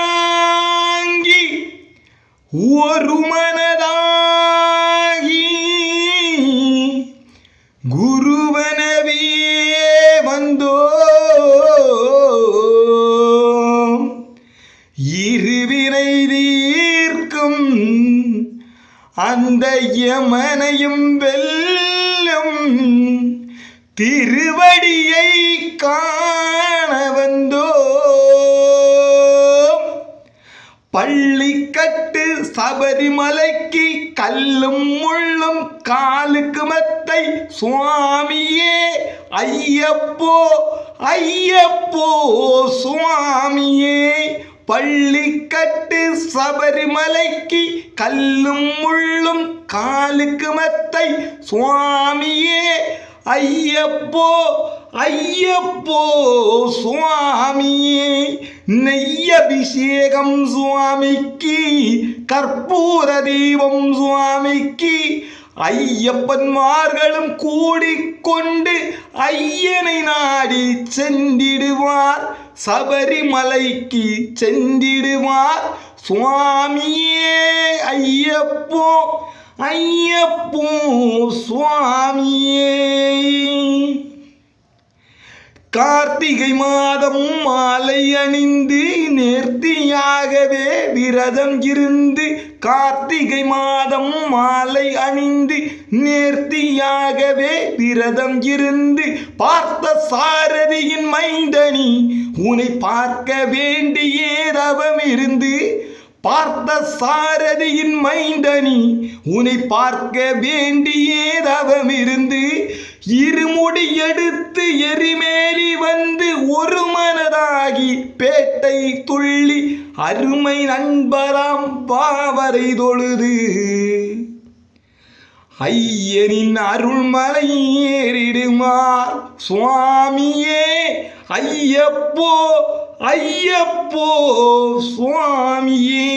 இருமுடிதாங்கி ஒரு மனதாகி குருவனவே வந்தோ இருவினை தீர்க்கும் அந்த யமனையும் வெல்லும் திருவடியை காண வந்தோ பள்ளிக்கட்டு சபரிமலைக்கு கல்லும் முள்ளும் காலுக்கு மெத்தை சுவாமியே ஐயப்போ ஐயப்போ சுவாமியே பள்ளிக்கட்டு சபரிமலைக்கு கல்லும் முள்ளும் காலுக்கு மெத்தை சுவாமியே ஐயப்போ ஐயப்போ சுவாமியே நெய்யபிஷேகம் சுவாமிக்கு கற்பூர தீபம் சுவாமிக்கு ஐயப்பன்மார்களும் கூடிக்கொண்டு ஐயனை நாடி சென்றிடுவார் சபரிமலைக்கு சென்றிடுவார் சுவாமியே ஐயப்போ ஐயப்போ சுவாமியே கார்த்திகை மாதம் மாலை அணிந்து நேர்த்தியாகவே விரதம் இருந்து கார்த்திகை மாதம் மாலை அணிந்து நேர்த்தியாகவே விரதம் இருந்து பார்த்த சாரதியின் மைந்தனி உன்னை பார்க்க வேண்டியே தவம் இருந்து பார்த்த சாரதியின் மைந்தனி உன்னை பார்க்க வேண்டியே தவம் இருந்து இருமுடி எடுத்து எரிமேலி வந்து ஒரு மனதாகி பேட்டை துள்ளி அருமை நண்பராம் பாவரை தொழுது ஐயனின் அருள்மலை ஏறிடுமார் சுவாமியே ஐயப்போ ஐயப்போ சுவாமியே